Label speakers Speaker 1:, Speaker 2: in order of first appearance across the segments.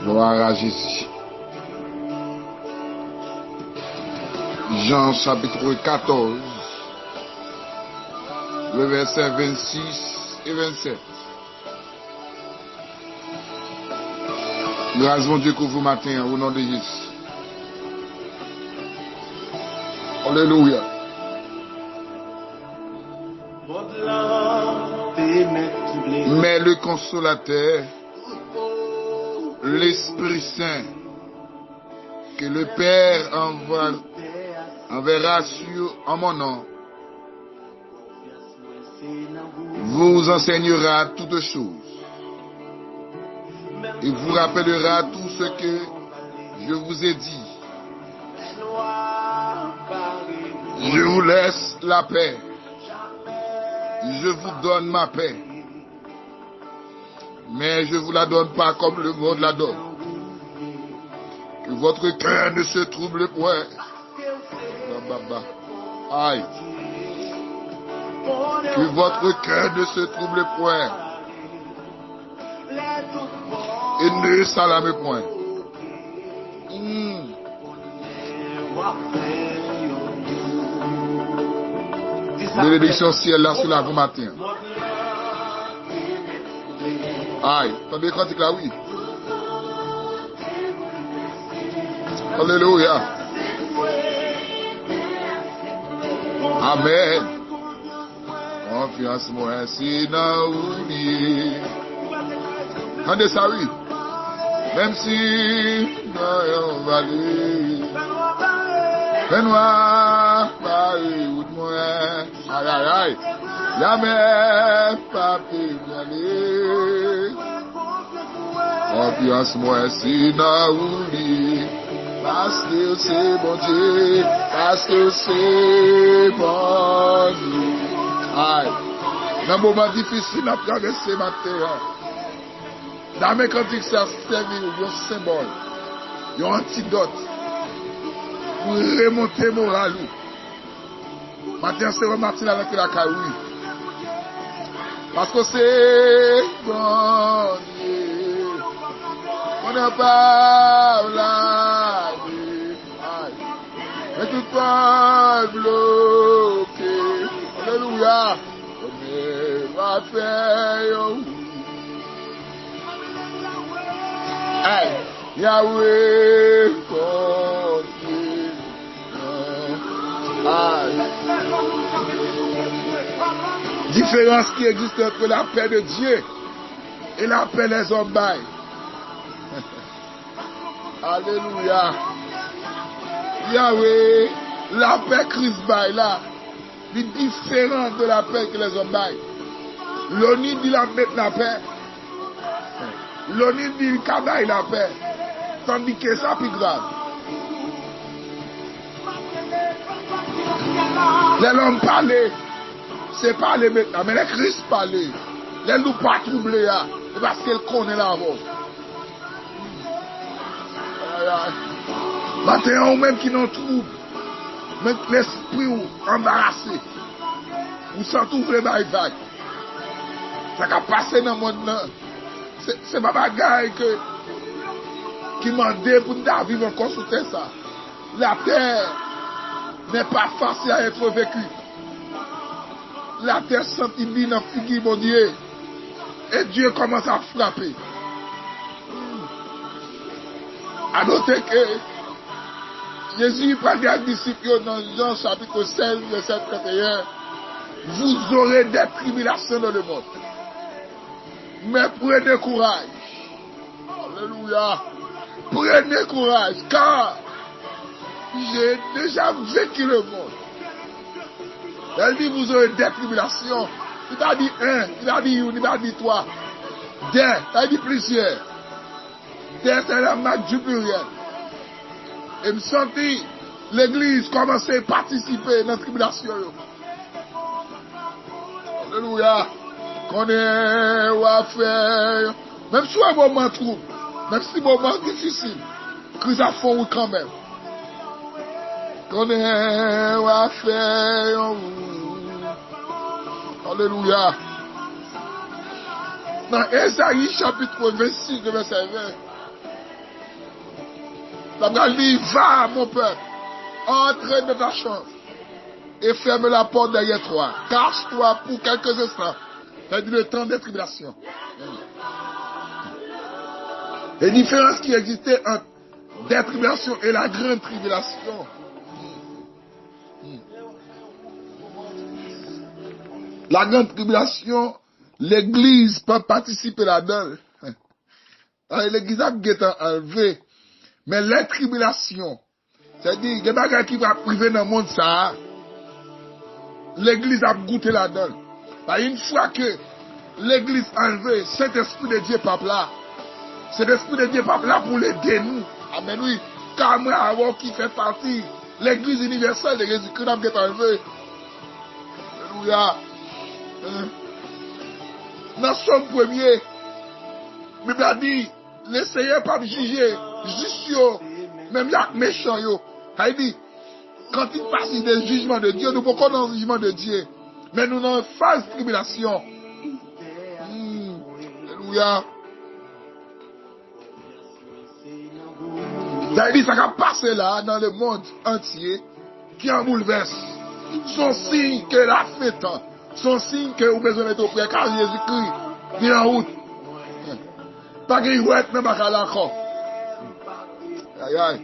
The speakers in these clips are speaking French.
Speaker 1: Gloire à Jésus. Jean chapitre 14, le verset 26 et 27. Grâce mon Dieu couvre matin au nom de Jésus. Alléluia. Mais le consolateur, l'Esprit Saint, que le Père enverra en mon nom, vous enseignera toutes choses et vous rappellera tout ce que je vous ai dit. Je vous laisse la paix. Je vous donne ma paix. Mais je ne vous la donne pas comme le monde la donne. Que votre cœur ne se trouble point. Aïe. Que votre cœur ne se trouble point. Et ne s'alarme point. Bénédiction ciel là sur la vous matin. Aïe, attendez quand il là, oui. Alléluia. Amen. Confiance moi ainsi n'a oublié. Attendez ça, oui. Même si dans un vallée, Benoît, Paris, ou de moi, aïe, aïe, aïe. Jamais pas pu aller. Confiance moi si n'a oublié. Parce que c'est bon Dieu. Parce que c'est bon Dieu. Aïe. Dans un moment difficile à traverser ma terre. Dans mes cantiques, ça servi un symbole. Un antidote. Pour remonter moral. Maintenant, c'est remarqué avec la carouille. Parce que c'est bon Dieu. On n'a pas la vie. Mais tout pas bloqué. Alléluia. On va faire. Aïe. Yahweh. Différence qui existe entre la paix de Dieu et la paix des hommes. Alléluia. Yahweh, la paix Christ bail là, est différente de la paix que les hommes baillent. L'ONU dit la mettre la paix. L'ONU dit le cabaye la paix. Tandis que ça plus grave. Les hommes parlent, c'est pas les maintenant, mais les Christ parlent. Les loups pas troublés, c'est parce qu'elles connaissent la voix. Maintenant, ou même qui n'ont trouble, mais l'esprit embarrassé, ou sans trouver les vagues. Ça a passé dans le monde. C'est ma bagaille qui m'a dit pour nous vivre encore sous terre. Ça. La terre n'est pas facile à être vécue. La terre sentit bien dans le figure, mon Dieu. Et Dieu commence à frapper. À noter que Jésus parle à disciples dans Jean chapitre 16, verset 31. Vous aurez des tribulations dans le monde. Mais prenez courage. Alléluia. Prenez courage, car j'ai déjà vécu le monde. Elle dit, vous aurez des tribulations. Il a dit un, il a dit une, il a dit trois. Des, il a dit plusieurs. Des, c'est la marque du pluriel. Et me sentis, l'église commençait à participer dans la tribulation. Alléluia. Qu'on est ou à faire. Même si un moment trouble, même si un moment difficile, Christ a fait quand même. Qu'on est ou à faire. Alléluia. Dans Ésaïe chapitre 26, verset 20, La parole dit, va, mon peuple, entre dans ta chambre et ferme la porte derrière toi. Cache-toi pour quelques instants. C'est le temps des tribulations. Les différences qui existaient entre des tribulations et la grande tribulation. La grande tribulation, l'église peut participer là-dedans. L'église a été enlevée. Mais les tribulations, c'est-à-dire, il y a des bagages qui vont priver dans le monde, ça. L'église a goûté là-dedans. Une fois que l'église enlevée, cet esprit de Dieu pas là. Cet esprit de Dieu pas là pour l'aider nous. Amen, oui. Car moi, avant qui fait partie, l'église universelle de Jésus-Christ a été enlevée. Alléluia. Dans son premier, Bible a dit, le Seigneur pas juger, juste même les méchants. Il dit, quand il passe des jugements de Dieu, nous ne pouvons pas dans le jugement de Dieu. Mais nous dans une phase de tribulation. Alléluia. Ça dit, ça va passer là, dans le monde entier, qui en bouleverse. Son signe que la fête, son signe que vous avez besoin d'être auprès, car Jésus-Christ vient en route. Pas qu'il y ait même pas encore. Aïe aïe.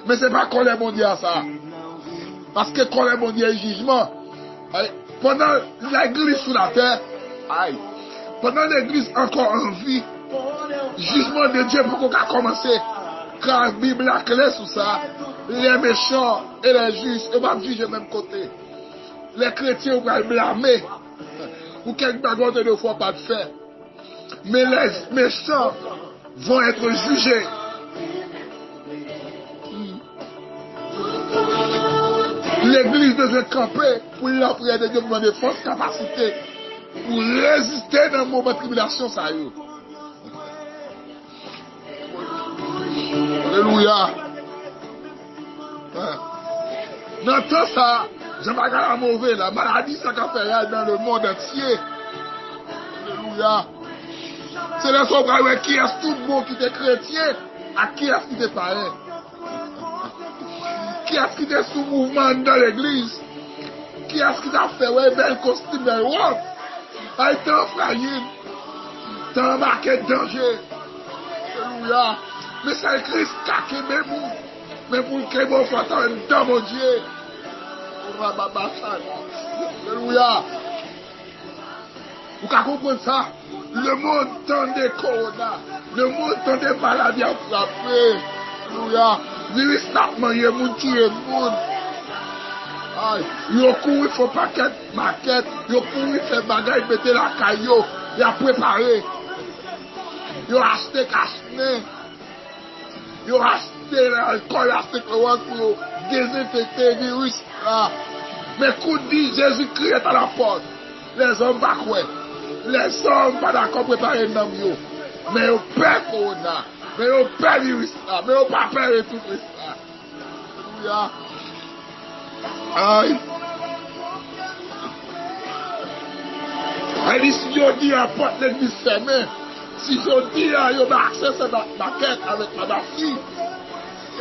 Speaker 1: Mais ce n'est pas qu'on est mondial à ça. Parce que quand est mondial jugement, pendant l'église sur la terre, aïe, pendant l'église encore en vie, jugement de Dieu pour qu'on commencer. Car la Bible a clair sur ça. Les méchants et les justes, ils vont juger même côté. Les chrétiens vont blâmer. Ou quelque bagarre de fois pas de faire. Mais les méchants vont être jugés. L'église devait camper pour la prière de Dieu pour donner force, capacité pour résister dans le moment de tribulation. Ça y est. Alléluia. Dans tout ça, je ne vais pas la mauvaise. La maladie, ça a fait dans le monde entier. Alléluia. C'est là qu'on qui est tout le monde qui est chrétien, à qui est-ce qui est pareil. Qui est-ce qui est sous mouvement dans l'église? Qui est-ce qui a fait un bel costume de robe? A été fragile. T'as marqué danger. Alléluia. Mais c'est Christ qui a quitté vous. Mais pour que vous fassiez dans mon Dieu. Alléluia. Vous comprenez ça? Le monde tend des corona. Le monde tend des maladies à frapper. Alléluia. Virus n'a pas mangé, moun tué moun. Yo couru, il faut paquet, maquette. Yo couru, fait bagage, mettez la caillou. Il a préparé. Yo acheté cache-nez. Yo acheté l'alcool, acheté pour désinfecter le virus. Mais coup dit, Jésus-Christ est à la porte. Les hommes va quoi? Les hommes pas d'accord préparer un homme. Mais au père corona. Mais au père virus là. Mais au pas père et tout ça. Alléluia. Aïe. Et si je dis à la porte l'église fermée, si je dis à yo accès à ma quête avec ma fille,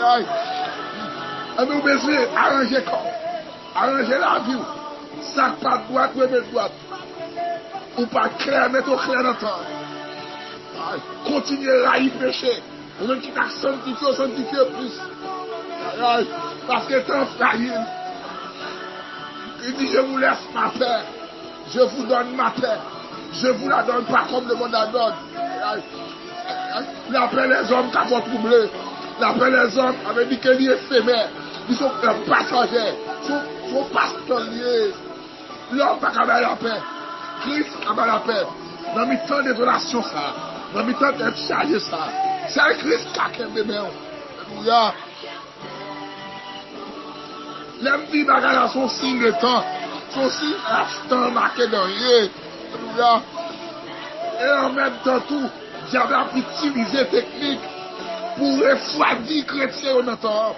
Speaker 1: aïe. Et nous besoin arranger la vie. Ça pas droite, mais droite. Ou pas clair, mettre au clair dans le temps. Continuez à y pécher. Ou même qui t'a sanctifié plus. Parce que t'es fragile. Il dit, je vous laisse ma paix. Je vous donne ma paix. Je vous la donne pas comme le monde la donne. Il appelle les hommes qui vont troubler. Il appelle les hommes avec dit qu'il est éphémère. Ils sont passagers. Ils sont pastoliers. L'homme n'a pas la paix. Christ n'a pas la paix. Dans le temps de désolation, ça. Dans le temps d'être chargé, ça. C'est Christ qui a qu'un bébé. Alléluia. L'homme dit bagarre son signe de temps. Son signe instant marqué dans rien. Alléluia. Et en même temps, tout, j'avais utilisé technique pour refroidir les chrétiens au temps.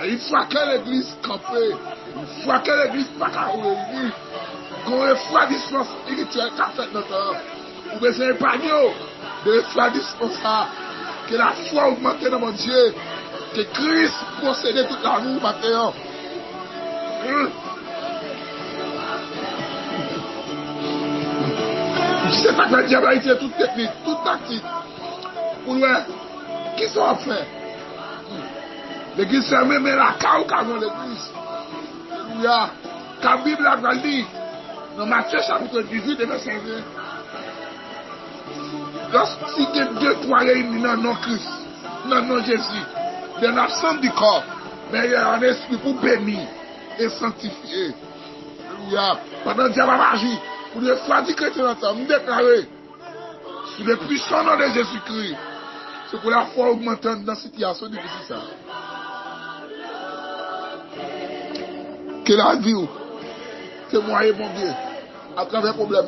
Speaker 1: Une fois que l'église campée, une fois que l'église pas réunie, qu'on refroidissement spirituel qu'a fait notre temps. Vous besoin pas de refroidissement ça. Que la foi augmente dans mon Dieu. Que Christ possède toute l'amour maintenant. C'est ça que le diable a utilisé toute technique, toute tactique. Pour nous, qui sont à faire? L'église fermée, mais la caou dans l'église. Alléluia. Quand la Bible a dit, dans Matthieu chapitre 18, verset 1. Lorsqu'il y a 2-3 réunis dans non Christ, dans non Jésus, de l'absence du corps, mais il y a un esprit pour bénir et sanctifier. Alléluia. Pendant que Dieu va agir, pour les foi du chrétien, nous déclarer sous le puissant nom de Jésus-Christ, c'est pour la foi augmentante dans cette situation difficile. Ça. Que la vie, témoigner mon Dieu, à travers le problème,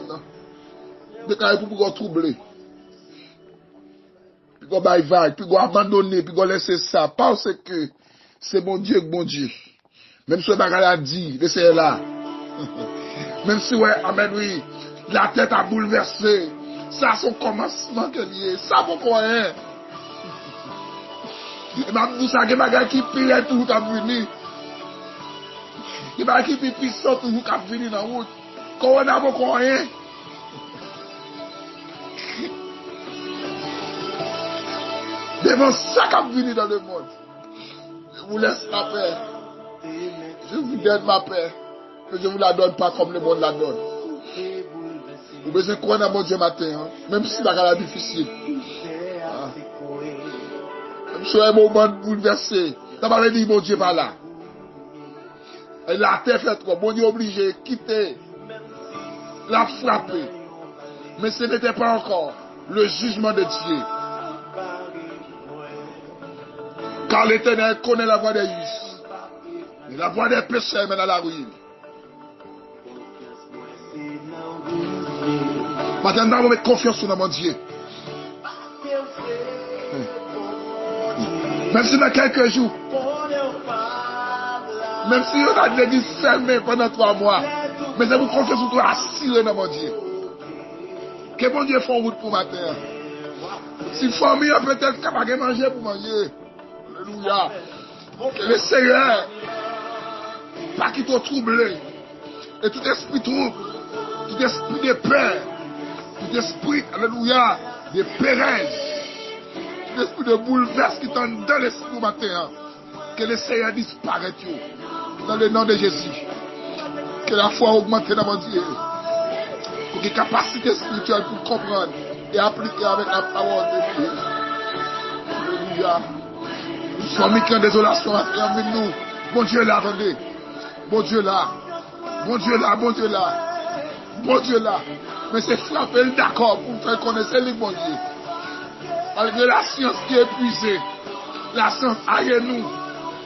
Speaker 1: déclarer pour vous troubler. Puis qu'on vaille, puis qu'on abandonner, puis qu'on laisser ça, parce que c'est mon Dieu, Même si on a dit, laissez là. Même si, ouais, amen, oui, la tête a bouleversé. Ça, son commencement que lié. Ça, pourquoi, hein? Et même tout ça, il y a des gens qui pillent tout qui a venu. Il y a des gens qui pillent tout qui a venu dans la route. Quand on a pourquoi, hein? Devant ça qui a venu dans le monde. Je vous laisse ma paix. Je vous donne ma paix. Mais je ne vous la donne pas comme le monde la donne. Vous besoin de croire dans mon Dieu matin, hein? Même si c'est difficile. Ah. Même si c'est un moment bouleversé. Ça va dire mon Dieu pas là. Et la terre fait trop. Mon Dieu obligé de quitter. La frapper. Mais ce n'était pas encore le jugement de Dieu. Car l'Éternel connaît la voie des justes. Et la voie des pécheurs mène à la ruine. Maintenant, on va mettre confiance dans mon Dieu. Même si dans quelques jours, même si on a l'église fermée pendant 3 mois, mais j'ai vous confiance sur toi assuré dans mon Dieu. Que mon Dieu fait en route pour matin. Si famille a peut-être capable de manger pour manger. Alléluia. Que le Seigneur, pas qu'il te trouble. Et tout esprit trouble, tout esprit de peur, tout esprit, alléluia, de pérèse, tout esprit de bouleverse qui t'en donne l'esprit au matin. Que le Seigneur disparaisse dans le nom de Jésus. Que la foi augmente dans mon Dieu. Pour qu'il y ait capacité spirituelle pour comprendre et appliquer avec la parole de Dieu. Alléluia. Nous sommes qui en désolation avec nous. Bon Dieu là, attendez. Bon Dieu là. Bon Dieu là, bon Dieu là. Bon Dieu là. Mais c'est frapper d'accord pour faire connaître le bon Dieu. Malgré la science qui est épuisée. La science aille nous.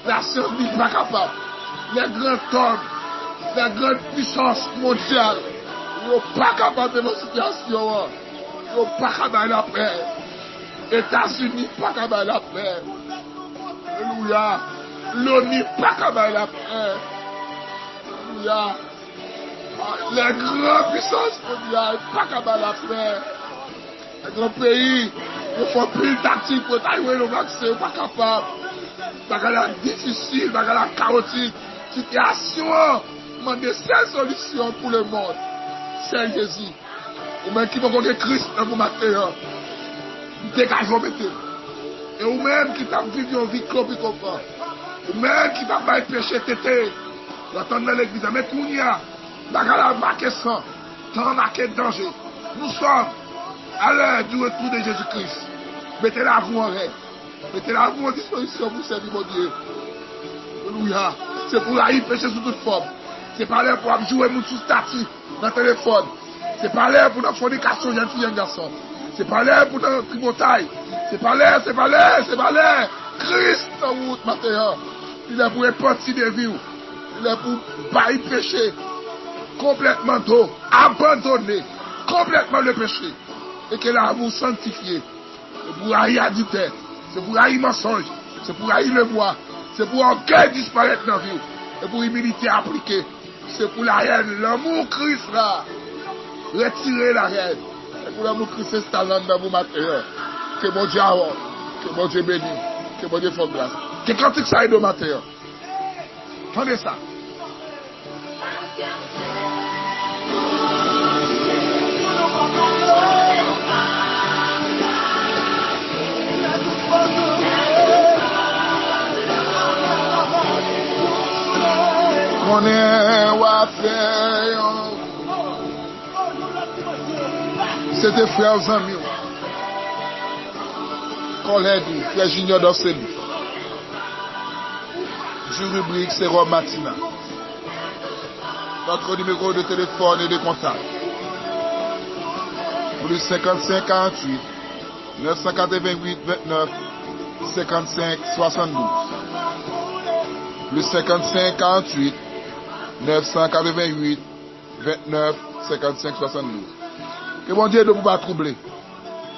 Speaker 1: La science n'est pas capable. Les grands hommes, les grandes puissances mondiales, ils ne sont pas capables de notre situation. Ils ne sont pas capables de la paix. États-Unis pas capables de la paix. Alléluia. L'ONU pas capable de la paix. Alléluia. Les grandes puissances mondiales pas capables de la paix. Les grands pays, ils font plus tactique pour tailler le vaccin, ils ne sont pas capables. Bagala difficile, bagala chaotique, situation, demande seule solution pour le monde. C'est Jésus. Ou même qui va connaître Christ dans vos matins, dégagez mettez. Et ou même qui t'a vécu une vie clopie comme ça. Ou même qui t'a pas péché tété. L'attendre dans l'église, mais tout y a, bagala marqué sang, tant marqué danger. Nous sommes à l'heure du retour de Jésus-Christ. Mettez la vous en règle. Mettez la vous en disposition pour servir mon Dieu. Alléluia. C'est pour haïr péché sous toute forme. C'est pas là pour jouer mon sous statut dans le téléphone. C'est pas là pour notre fornication, jeune fille, jeune garçon. C'est pas là pour notre tripotaille. C'est pas là, c'est pas là, c'est pas là. Christ en route matin. Il est pour répartir des vies. Il est pour bailler péché. Complètement d'eau. Abandonner. Complètement le péché. Et qu'il a vous sanctifier. C'est pour haïr adultère. C'est pour haïr mensonge. C'est pour haïr le bois. C'est pour orgueil disparaître dans la vie. Et pour humilité appliquer. C'est pour la haine. L'amour Christ là. Retirer la haine. Et pour l'amour Christ s'installe dans vos matériaux. Que mon Dieu avance. Que bon Dieu bénisse. Que bon Dieu fasse grâce. Que cantique ça aide au matin. Attendez ça. On est à faire. C'était frère Zami. Collègue, frère Junior d'Orseli. Je rubrique c'est Rome Matina. Notre numéro de téléphone et de contact. Plus 55 48 988 29 55 72. Plus 55 48 988 29 55 72. Que mon Dieu ne vous pas troubler.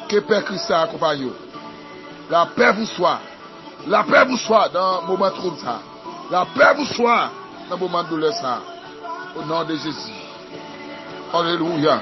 Speaker 1: Que Père Christ accompagne. La paix vous soit. La paix vous soit dans le moment de trouble ça. La paix vous soit dans le moment de douleur ça. Au nom de Jésus. Alléluia.